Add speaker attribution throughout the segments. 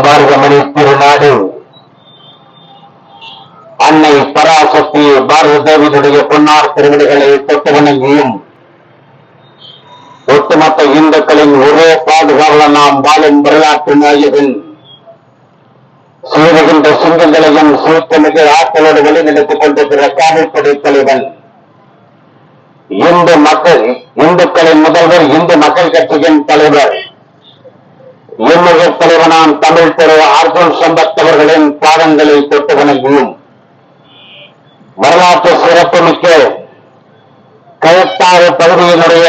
Speaker 1: மார்கமணி திருநாடு அன்னை பராசக்தி பாரத தேவியுடைய பொன்னார் திருவிடுகளை தொட்டு வணங்கியும் ஒட்டுமொத்த இந்துக்களின் ஒரே பாதுகாவலர் நாம் வாழும் வரலாற்று நாயகன் சீருகின்ற சிங்கங்களையும் சூழ்த்தமிகு ஆற்றலோடு வழிநடத்திக் கொண்டிருக்கிற காவல்படை தலைவன் இந்துக்களின் முதல்வர் இந்து மக்கள் கட்சியின் தலைவர் இன்னுக தலைவனாம் தமிழ் திரு அர்ஜுன் சம்பத் அவர்களின் பாதங்களை தொட்டு வணங்கியும் வரலாற்று சிறப்புமிக்க கயத்தாறு பகுதியினுடைய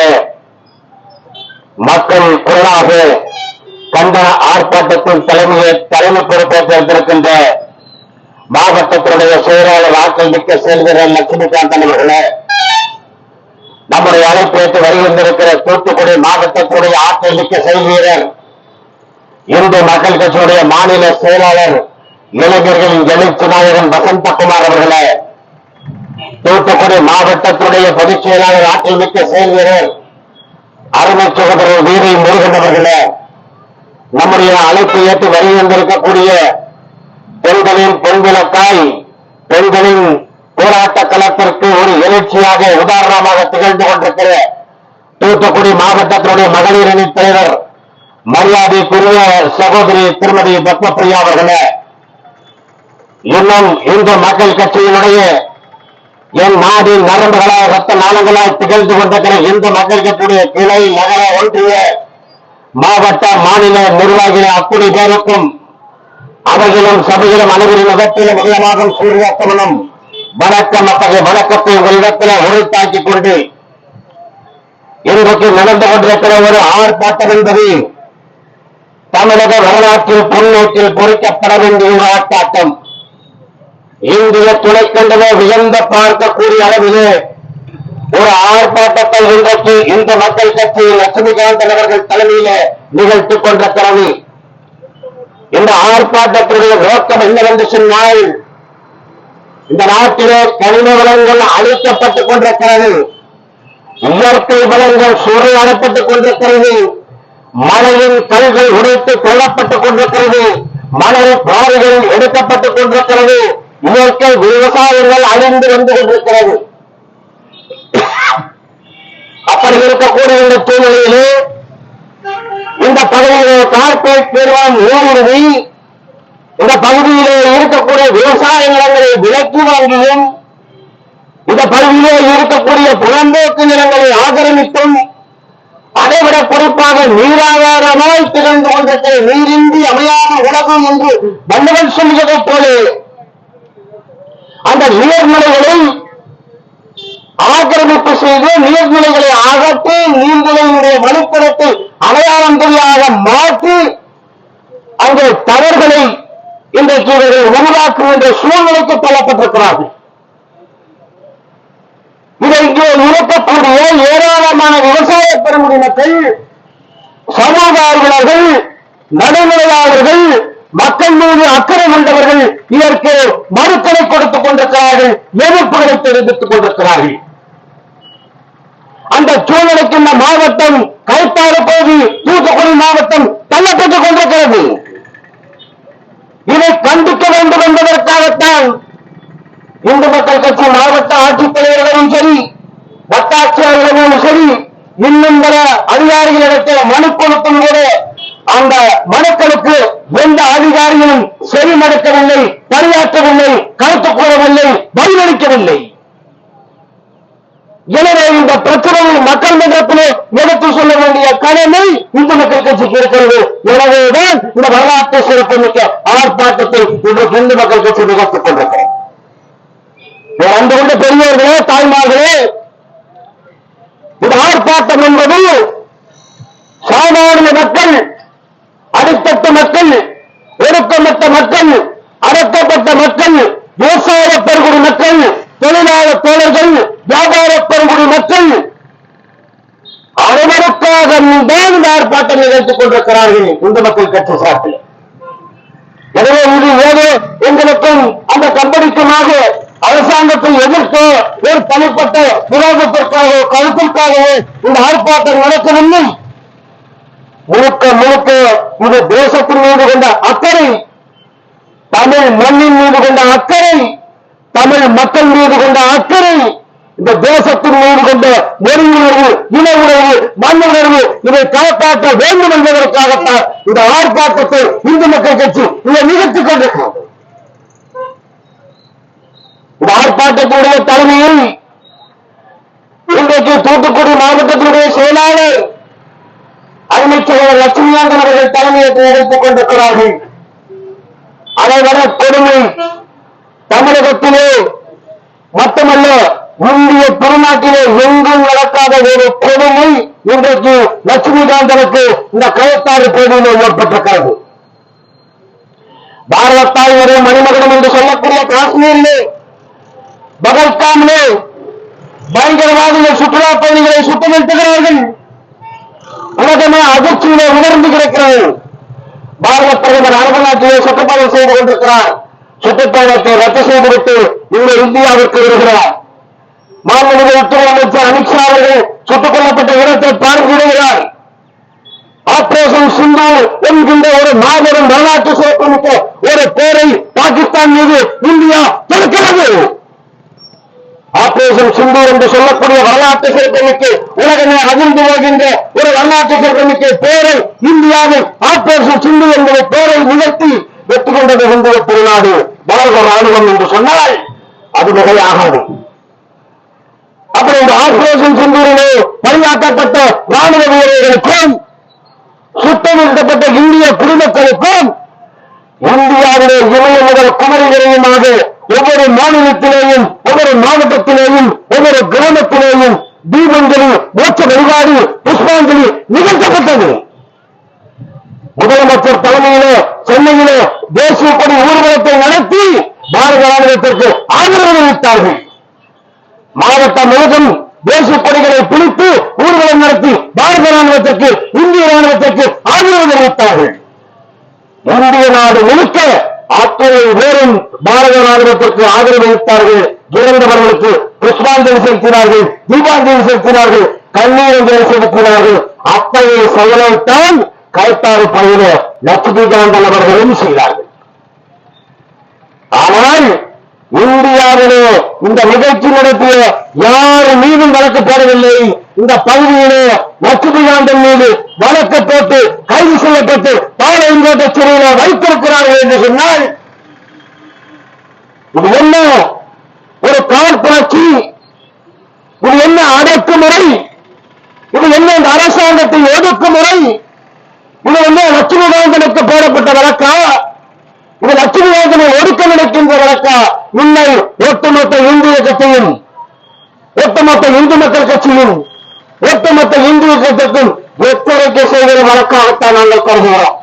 Speaker 1: மக்கள் குரலாக கண்டன ஆர்ப்பாட்டத்தின் தலைமை பொறுப்பேற்றிருக்கின்ற மாவட்டத்தினுடைய செயலாளர் ஆற்றல் மிக்க செயல்வீரர் லட்சுமிகாந்தன் அவர்களே, நம்முடைய அழைப்பேற்று வருகின்றிருக்கிற தூத்துக்குடி மாவட்டத்துடைய ஆற்றல் மிக்க செயல்வீரர் இந்து மக்கள் கட்சியுடைய மாநில செயலாளர் இளைஞர்களின் எழுச்சி நாயகன் வசந்தகுமார் அவர்களே, தூத்துக்குடி மாவட்டத்துடைய பொதுச் செயலாளர் ஆற்றல் மிக்க செயல்வீரர் அருமை சகோதரர் வீரை முருகன் அவர்களே, நம்முடைய அழைப்பு ஏற்று வருகின்றிருக்கக்கூடிய பெண்களின் பொன்விளக்காய் பெண்களின் போராட்ட களத்திற்கு ஒரு எழுச்சியாக உதாரணமாக திகழ்ந்து கொண்டிருக்கிற தூத்துக்குடி மாவட்டத்தினுடைய மகளிர் அணி தலைவர் மரியாதைக்குரிய சகோதரி திருமதி பத்மபிரியா அவர்களே, இன்னும் இந்து மக்கள் கட்சியினுடைய என் நாடின் நரம்புகளாய் ரத்த நாளங்களாய் திகழ்ந்து கொண்டிருக்கிற இந்து மக்கள் கட்சியுடைய கிளை நகர ஒன்றிய மாவட்ட மாநில நிர்வாகிகள் அத்துணை பேருக்கும் அவர்களும் சபையிலும் அனைவரின் முகத்திலும் உயரமாகும் சூரியத்தமனும் வணக்கம் அத்தகைய வணக்கத்தை உங்களிடத்தில் உரைத்தாக்கிக் கொண்டு இன்றைக்கு நடந்து கொண்டிருக்கிற ஒரு ஆர்ப்பாட்டம் என்பது தமிழக வரலாற்றில் பொன்னேற்றில் பொறிக்கப்பட வேண்டிய ஒரு ஆர்ப்பாட்டம். இந்திய துணைக்கண்டமே வியந்த பார்க்கக்கூடிய அளவிலே ஒரு ஆர்ப்பாட்டத்தை இன்றைக்கு இந்த மக்கள் கட்சி லட்சுமிகாந்தன் அவர்கள் தலைமையில நிகழ்த்திக் கொண்டிருக்கிறது. இந்த ஆர்ப்பாட்டத்தினுடைய நோக்கம் என்னவென்று சொன்னால், இந்த நாட்டிலே கனிம வளங்கள் அழிக்கப்பட்டுக் கொண்டிருக்கிறது, இயற்கை வளங்கள் சூறையாடப்பட்டுக் கொண்டிருக்கிறது, மழையின் கல்கள் உடைத்து கொள்ளப்பட்டுக் கொண்டிருக்கிறது, மணல் பாறைகள் எடுக்கப்பட்டுக் கொண்டிருக்கிறது, இயற்கை விவசாயங்கள் அழிந்து வந்து கொண்டிருக்கிறது. அப்படி இருக்கக்கூடிய இந்த சூழ்நிலையிலே இந்த பகுதியிலே கார்பரேட் நிறுவனம் ஊடுருவி இந்த பகுதியிலே இருக்கக்கூடிய விவசாய நிலங்களை விலக்கி வாங்கியும் இந்த பகுதியிலே இருக்கக்கூடிய புறம்போக்கு நிலங்களை ஆக்கிரமித்தும் அதைவிட குறிப்பாக நீராதாரமாய் திகழ்ந்து கொண்டிருக்கிற நீரின்றி அமையாத உலகம் என்று வள்ளுவன் சொல்வதைப் போல அந்த நீர்நிலைகளை ஆக்கிரமிப்பு செய்து நீர்நிலைகளை அகற்றி நீர்நிலையினுடைய வழித்தடத்தை அடையாளம் தெரியாக மாற்றி அங்கே தவறுகளை இன்றைக்கு உருவாக்குகின்ற சூழ்நிலைக்கு தள்ளப்பட்டிருக்கிறார்கள். இதை இங்கே இருக்கக்கூடிய ஏராளமான விவசாய பெருங்குடி மக்கள், சமூக ஆர்வலர்கள், நடுநிலையாளர்கள், மக்கள் மீது அக்கறை கொண்டவர்கள் இதற்கு மறுக்களை கொடுத்துக் கொண்டிருக்கிறார்கள், எதிர்ப்புகளை தெரிவித்துக் கொண்டிருக்கிறார்கள். அந்த சூழ்நிலைக்கு இந்த மாவட்டம் கைத்தாறு பகுதி தூத்துக்குடி மாவட்டம் தள்ளப்பட்டுக் கொண்டிருக்கிறது. இதை கண்டிக்க வேண்டும் என்பதற்காகத்தான் இந்து மக்கள் கட்சி மாவட்ட ஆட்சித்தலைவர்களும் சரி, வட்டாட்சியர்களும் சரி, இன்னும் பல அதிகாரிகளிடத்தில் மனு கொடுத்தும் கூட அந்த மனுக்களுக்கு எந்த அதிகாரியும் செவிமடுக்கவில்லை, பணியாற்றவில்லை, கருத்து கூறவில்லை, பதிலளிக்கவில்லை. எனவே இந்த பிரச்சனையை மக்கள் மன்றத்திலே எடுத்து சொல்ல வேண்டிய கடமை இந்து மக்கள் கட்சிக்கு இருக்கிறது. எனவேதான் இந்த வரலாற்று சிறப்புமிக்க ஆர்ப்பாட்டத்தை இன்றைக்கு இந்து மக்கள் கட்சி நிகழ்த்திக் கொண்டிருக்கிறோம். அன்பு கொண்ட பெரியவர்களே, தாய்மார்களே, இந்த ஆர்ப்பாட்டம் என்பது சாதாரண மக்கள், அடித்தட்ட மக்கள், ஒடுக்கப்பட்ட மக்கள், அடக்கப்பட்ட மக்கள், விவசாய பெருங்குடி மக்கள், தொழிலாளர் தோழர்கள், வியாபார பெருங்குடி மக்கள் அனைவருக்காக இந்த ஆர்ப்பாட்டம் நிகழ்த்திக் கொண்டிருக்கிறார்கள் இந்து மக்கள் கட்சி சார்பில். எனவே இது ஏதோ எங்களுக்கும் அந்த கம்பெனிக்குமாக அரசாங்கத்தை எதிர்த்து ஒரு தனிப்பட்ட விரோதத்திற்காக கருத்திற்காகவே இந்த ஆர்ப்பாட்டம் நடக்கவில்லை. முழுக்க முழுக்க இது தேசத்தின் மீது கொண்ட அக்கறை, தமிழ் மண்ணின் மீது கொண்ட அக்கறை, தமிழ் மக்கள் மீது கொண்ட அக்கறை, இந்த தேசத்தின் மீது கொண்ட மொழி உணர்வு, இன உணர்வு, மண் உணர்வு இதை காப்பாற்ற வேண்டும் என்பதற்காகத்தான் இந்த ஆர்ப்பாட்டத்தை இந்து மக்கள் கட்சி இதை நிகழ்த்திக் கொண்டிருக்கிறது. இந்த ஆர்ப்பாட்டத்துடைய தலைமையில் இன்றைக்கு தூத்துக்குடி மாவட்டத்தினுடைய செயலாளர் அமைச்சர் லட்சுமிகாந்தன் அவர்கள் தலைமையேற்று எடுத்துக் கொண்டிருக்கிறார்கள். அதைவிட கொடுமை தமிழகத்திலே மட்டுமல்ல, இந்திய திருநாட்டிலே எங்கும் நடக்காத ஒரு கொடுமை இன்றைக்கு லட்சுமிகாந்தனுக்கு இந்த கயத்தாறு பகுதியிலே ஏற்பட்டிருக்கிறது. பாரதத்தாயுடைய மணிமகுடம் என்று சொல்லக்கூடிய காஷ்மீரிலே பகல்காமிலே பயங்கரவாதிகள் சுற்றுலா பயணிகளை சுத்தமிட்டுகிறார்கள். உலகமே அதிர்ச்சியிலே உணர்ந்து கிடக்கிறது. பாரத பிரதமர் அரபநாட்டிலே சுற்றுப்பயணம் செய்து கொண்டிருக்கிறார். சுற்றுப்பயணத்தை ரத்து செய்துவிட்டு இங்கே இந்தியாவிற்கு வருகிறார். மாநில உள்துறை அமைச்சர் அமித்ஷா அவர்கள் சுட்டுக் கொல்லப்பட்ட இடத்தை பார்வையிடுகிறார். ஆபரேஷன் சிந்தூர் என்கின்ற ஒரு மாபெரும் வரலாற்று சிறப்புமிக்க ஒரு போரை பாகிஸ்தான் மீது இந்தியா தொடுக்கிறது. ஆபரேஷன் சிந்தூர் என்று சொல்லக்கூடிய வரலாற்று சிறப்புமிக்க, உலகமே அதிர்ந்து போகின்ற ஒரு வரலாற்று சிறப்புமிக்க போரை இந்தியாவில் ஆபரேஷன் சிந்தூர் என்கிற போரை நிகழ்த்தி வெற்றி கொண்டது இந்திய திருநாடு பாரத ராணுவம் என்று சொன்னால் அது மிகையாகாது. அப்படி இந்த ஆபரேஷன் சிந்தூரிலே பணியாற்றப்பட்ட ராணுவ வீரர்களுக்கும் சுத்தமிட்டப்பட்ட இந்திய குடிமக்களுக்கும் இந்தியாவிலே இமய முதல் குமரி வரையுமாக ஒவ்வொரு மாநிலத்திலேயும், ஒவ்வொரு மாவட்டத்திலேயும், ஒவ்வொரு கிராமத்திலேயும் தீபஞ்சலி, மோட்ச வழிபாடு, புஷ்பாஞ்சலி நிகழ்த்தப்பட்டது. முதலமைச்சர் தலைமையிலே சென்னையிலே தேசிய கொடி ஊர்வலத்தை நடத்தி பாரத ராணுவத்திற்கு ஆதரவு தெரிவித்தார்கள். மாவட்டம் முழுவதும் தேசிய கொடிகளை பிடித்து ஊர்வலம் நடத்தி பாரத ராணுவத்திற்கு, இந்திய ராணுவத்திற்கு ஆதரவு தெரிவித்தார்கள். இந்திய நாடு முழுக்க அத்தனை பேரும் பாரத ராணுவத்திற்கு ஆதரவு அளித்தார்கள். இறந்தவர்களுக்கு புஷ்பாஞ்சலி செலுத்தினார்கள், தீபாஞ்சலி செலுத்தினார்கள், கண்ணீரஞ்சலி செலுத்தினார்கள். அத்தகைய செயலைத்தான் கயத்தாறு பகுதியில லட்சுமிகாந்தன் அவர்களும் செய்தார்கள். ஆனால் இந்தியாவிலே இந்த நிகழ்ச்சி நடத்திய யார் மீதும் வழக்கு போடவில்லை. இந்த பகுதியிலே லட்சுமிகாந்தன் மீது வழக்கு போட்டு கைது செய்யப்பட்டு பாளையங்கோட்டை சிறையில வைத்திருக்கிறார்கள் என்று சொன்னால் இது என்ன ஒரு காழ்ப்புணர்ச்சி, இது என்ன அடக்குமுறை, இது என்ன இந்த அரசாங்கத்தின் ஒடுக்குமுறை, இது என்ன லட்சுமிகாந்தனுக்கு போடப்பட்ட வழக்கா, இது லட்சுமிகாந்தனை ஒடுக்க நினைக்கின்ற வழக்கா, இல்லை ஒட்டுமொத்த இந்திய கட்சியும், ஒட்டுமொத்த இந்து மக்கள் கட்சியும், ஒட்டுமொத்த இந்திய கட்சிக்கும் எச்சரிக்கை செய்கிற வழக்காகத்தான் நாங்கள் கருதுகிறோம்.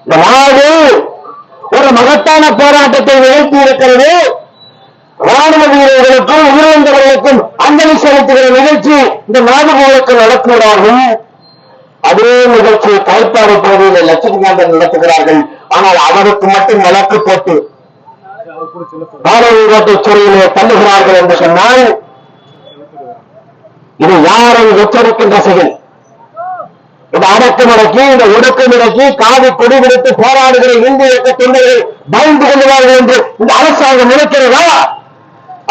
Speaker 1: இந்த நாடு ஒரு மகத்தான போராட்டத்தை நிகழ்த்தி இருக்கிறது. ராணுவ வீரர்களுக்கும் உயிரிழந்தவர்களுக்கும் அஞ்சலி செலுத்துகிற நிகழ்ச்சி இந்த நாடு முழுக்க நடக்கிறார்கள். அதே நிகழ்ச்சி கயத்தாறு பகுதியில் லட்சுமிகாந்தன் நடத்துகிறார்கள். ஆனால் அவருக்கு மட்டும் வழக்கு போட்டு பாளையங்கோட்டை சிறையிலே தள்ளுகிறார்கள் என்று சொன்னால் இது யாரை எச்சரிக்கின்ற செயல்? இந்த அடக்குமுறைக்கு, இந்த ஒடுக்குமுறைக்கு காவி கொடி விடுத்து போராடுகிற இந்திய இயக்க தொண்டர்கள் பயந்து கொள்வார்கள் என்று இந்த அரசாங்கம் நினைக்கிறதா?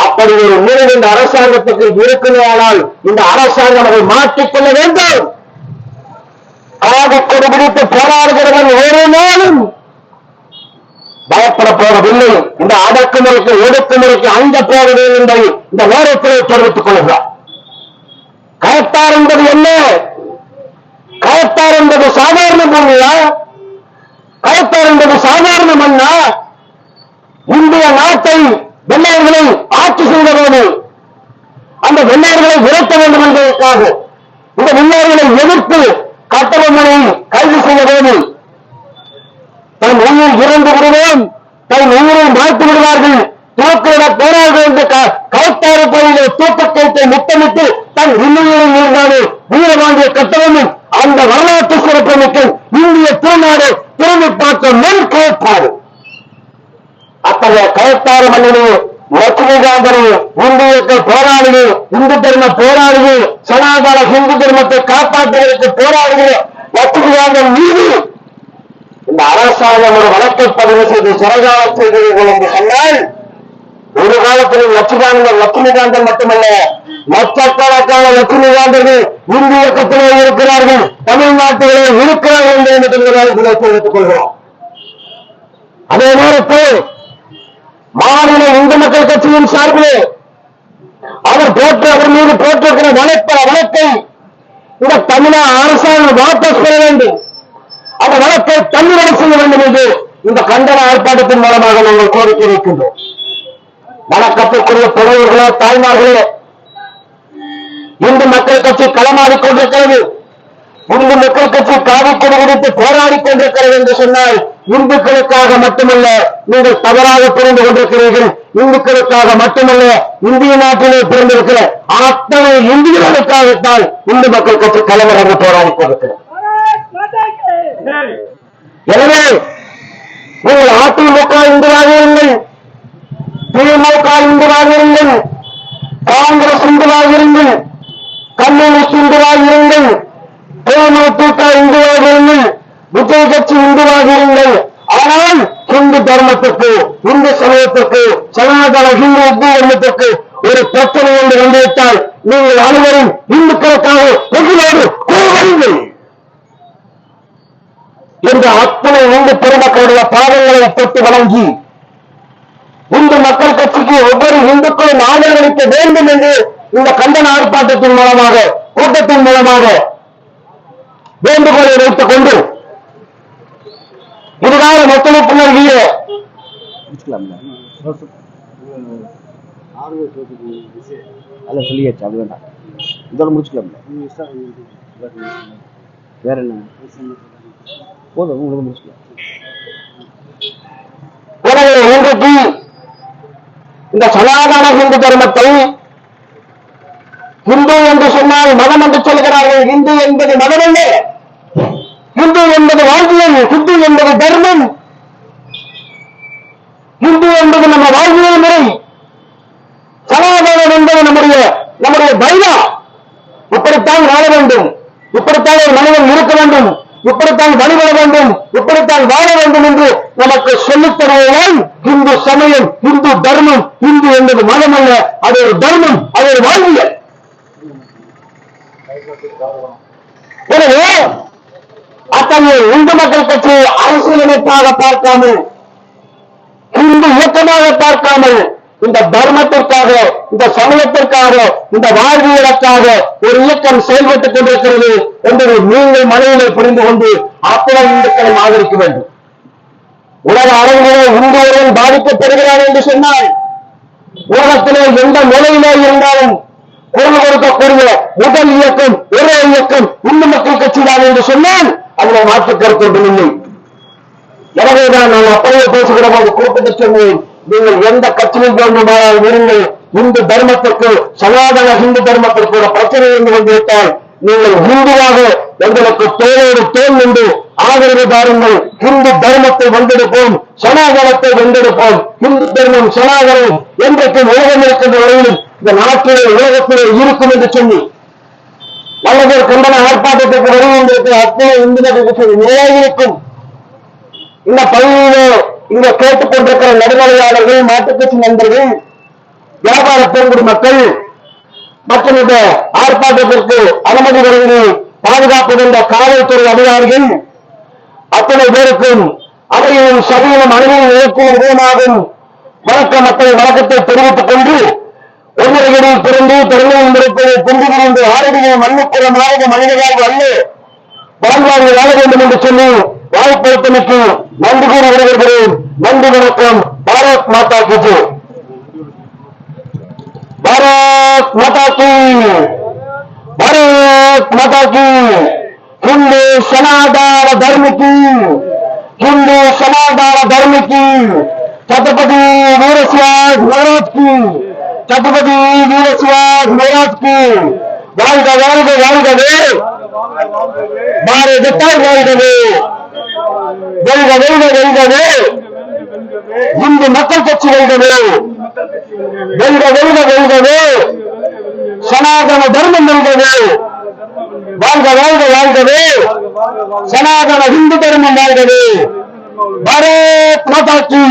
Speaker 1: அப்படி ஒரு நிலை இந்த அரசாங்கத்துக்கு இருக்குமேயானால் இந்த அரசாங்கம் அதை மாற்றிக்கொள்ள வேண்டும். காவி கொடி விடுத்து போராடுகிறவன் ஒரு நாளும் பயப்பட போவதில்லை. இந்த அடக்குமுறைக்கு, ஒடுக்குமுறைக்கு அங்க போவதில்லை என்பதை இந்த நேரத்திலே தெரிவித்துக் கொள்கிறார். கயத்தார் என்பது என்ன? கயத்தார் என்பது சாதாரண பூமியா? கயத்தார் என்பது சாதாரண மண்ணா? இந்திய நாட்டை வெள்ளையர்களை ஆட்சி செய்த போது அந்த வெள்ளையர்களை விரட்ட வேண்டும் என்பதற்காக இந்த வெள்ளையர்களை எதிர்த்து கட்டபொம்மனை கைது செய்த போது தன் உயிர் இறந்து விடுவோம், தன் உயிரை மாற்றி விடுவார்கள், தூக்கிட போராடுகள் என்று கயத்தாறு பகுதியிலே தூக்கத்தை முத்தமிட்டு தன் இன்னுயிரை நீர்ந்தாடு வீரபாண்டிய கட்டபொம்மன் அந்த வரலாற்று சிறப்புமிக்க இந்திய திருநாடு திரும்பி பார்க்க முன் கேட்பாடு. அத்தகைய கயத்தாறு மண்ணிலே லட்சுமிகாந்தனை இந்தியத்தை போராடுகள், இந்து தர்ம போராடுகள், சனாதன இந்து தர்மத்தை காப்பாற்றுவதற்கு போராடுகிற லட்சுமிகாந்தன் மீது இந்த அரசாங்கம் ஒரு வழக்கை பதிவு செய்து சிறைகாலம் செய்தீர்கள் என்று சொன்னால், ஒரு காலத்தில் லட்சுமிகாந்தன் மட்டுமல்ல, லட்சக்கணக்கான லட்சுமிகாந்தர்கள் இந்து இயக்கத்திலே இருக்கிறார்கள், தமிழ்நாட்டிலே இருக்கிறார்கள் என்று தெரிவித்துக் கொள்கிறோம். அதே நேரத்தில் மாநில இந்து மக்கள் கட்சியின் சார்பிலே அவர் மீது போட்டிருக்கிற வழக்கை இந்த தமிழக அரசாங்கம் வாபஸ் பெற வேண்டும், அந்த வழக்கை தள்ளுபடி செய்ய வேண்டும் என்று இந்த கண்டன ஆர்ப்பாட்டத்தின் மூலமாக நாங்கள் கோரிக்கை வைக்கின்றோம். வணக்கத்திற்குரிய பெரியவர்களே, தாய்மார்களே, இந்து மக்கள் கட்சி களமாடிக் கொண்டிருக்கிறது. இந்து மக்கள் கட்சி காவிக்கொடி குறித்து போராடிக் கொண்டிருக்கிறது என்று சொன்னால் இந்துக்களுக்காக மட்டுமல்ல, நீங்கள் தவறாக புரிந்து கொண்டிருக்கிறீர்கள். இந்துக்களுக்காக மட்டுமல்ல, இந்திய நாட்டிலே பிறந்திருக்கிற அத்தனை இந்தியர்களுக்காகத்தான் இந்து மக்கள் கட்சி களமிறங்கி போராடிக் கொண்டிருக்கிறது. எனவே நீங்கள் அதிமுக இந்துவாக இருங்கள், திமுக இந்துவாக இருங்கள், காங்கிரஸ் இந்துவாக இருங்கள், கம்யூனிஸ்ட் இந்துவாக இருங்கள், தேமுதிக இந்துவாக இருங்கள், விஜய் கட்சி இந்துவாக இருங்கள். ஆனால் இந்து தர்மத்துக்கு, இந்து சமயத்திற்கு, சனாதன இந்து தர்மத்திற்கு ஒரு பிரச்சனை என்று வந்துவிட்டால் நீங்கள் அனைவரும் இந்துக்களுக்காக வெகுளோடு கோருங்கள் என்ற அத்தனை இந்து பெருமக்களுடைய பாதங்களை தொட்டு வழங்கி இந்து மக்கள் கட்சிக்கு ஒவ்வொரு இந்துக்களும் ஆதரவளிக்க வேண்டும் என்று இந்த கண்டன ஆர்ப்பாட்டத்தின் மூலமாக, கூட்டத்தின் மூலமாக வேண்டுகோளை வைத்துக் கொண்டு இதுகால மக்களுக்கு நல்கிய
Speaker 2: சொல்லியாச்சு, அது வேண்டாம், இதோட முடிச்சுக்கலாம். வேற என்ன போதும், உங்களுக்கு முடிச்சுக்கலாம்.
Speaker 1: இன்றைக்கு இந்த சனாதன இந்து தர்மத்தை இந்து என்று சொன்னால் மதம் என்று சொல்கிறார்கள். இந்து என்பது மதம் அல்ல, இந்து என்பது வாழ்வியல், இந்து என்பது தர்மம், இந்து என்பது நம்ம வாழ்வியல் முறை, சனாதனம் என்பது நம்முடைய பைலா. இப்படித்தான் வாழ வேண்டும், இப்படித்தான் ஒரு மனிதன் இருக்க வேண்டும், இப்படித்தான் வழிபட வேண்டும், இப்படித்தான் வாழ வேண்டும் என்று நமக்கு சொல்லித் தருவதால் இந்து சமயம், இந்து தர்மம். இந்து என்பது மதம் அல்ல, அது ஒரு தர்மம், அது ஒரு வாழ்வியல். எனவே அத்தகைய இந்து மக்கள் கட்சி அரசியலமைப்பாக பார்க்காமல், இந்து இயக்கமாக பார்க்காமல், இந்த தர்மத்திற்காக, இந்த சமயத்திற்காக, இந்த வாழ்வியலுக்காக ஒரு இயக்கம் செயல்பட்டுக் கொண்டிருக்கிறது என்பதை நீங்கள் மனதிலே புரிந்து கொண்டு அத்தனை இந்துக்களை ஆதரிக்க வேண்டும். உலக அரங்கிலே இந்து ஒருவன் பாதிக்கப்படுகிறான் என்று சொன்னால் உலகத்திலே எந்த நிலையிலே இருந்தாலும் குரல் கொடுக்கக்கூடிய முதல் இயக்கம், ஒரே இயக்கம் இந்து மக்கள் கட்சிதான் என்று சொன்னால் அதில் மாற்றுக் கருத்து இல்லை. எனவேதான் நான் அப்பவே பேசுகிற போது குறிப்பிட்டு சொன்னேன், நீங்கள் எந்த கட்சியில் வேண்டுமானால் இருங்கள், இந்து தர்மத்திற்கு, சனாதன இந்து தர்மத்திற்கு ஒரு பிரச்சனை இருந்து வந்துவிட்டால் நீங்கள் இந்துவாக எங்களுக்கு தோளோடு தோல் என்று ஆதரவு தாருங்கள். இந்து தர்மத்தை வென்றெடுப்போம், சனாதனத்தை வென்றெடுப்போம். இந்து தர்மம், சனாதனம் என்றைக்கும் உலகம் இருக்கின்ற வரையிலும் இந்த நாட்டிலே உலகத்திலே இருக்கும் என்று சொல்லி நல்லது கண்டன ஆர்ப்பாட்டத்திற்கு வருகின்ற அத்தனை இந்து மக்கள் நிலையிருக்கும். இந்த பகுதியிலே இங்க கேட்டுக் கொண்டிருக்கிற நடுநிலையாளர்கள், மாட்டுக்கட்சி நண்பர்கள், வியாபார பெருங்குடி மக்கள் மற்றும் இந்த ஆர்ப்பாட்டத்திற்கு அனுமதி வழங்கி பாதுகாப்பு காவல்துறை அதிகாரிகள் அத்தனை பேருக்கும் அவையும் சபையிலும் அணுகையும் இயக்கும் விதமாகும் வணக்க மக்கள் வணக்கத்தை தெரிவித்துக் கொண்டு ஒவ்வொருவரையும் பிறந்து திறமையும் இருப்பதை கொண்டு புரிந்து ஆரோக்கிய மண்ணுக்குறம் ஆரோக்கிய மனிதர்கள் அல்ல வாழ்வாங்க வாழ வேண்டும் என்று சொல்லி வாய்ப்பளித்தமைக்கு நன்றி கூறி வருகிறேன். நன்றி, வணக்கம். பாரத் மாதா கி ஜெய். பாரத் மாதா கி, பாரத் மாதா கி. हिंदू सनातन धर्म की, हिंदू सनातन धर्म की, छत्रपति वीरशिवाजी महाराज की, छत्रपति वीरशिवाजी महाराज की வாழ்க வாழ்க வாழ்கவே, பாரத தாய் வாழ்கவே, வெல்க வெல்க வெல்கவே, இந்து மக்கள் கட்சி வெல்கவே, வெல்க வெல்க வெல்கவே, சனாதன தர்மம் வெல்கவே, வாழ்க வாழ்க வாழ்கவே. சனாதன இந்து தர்மம் வாழ்கவே. பாரத் மாதா கி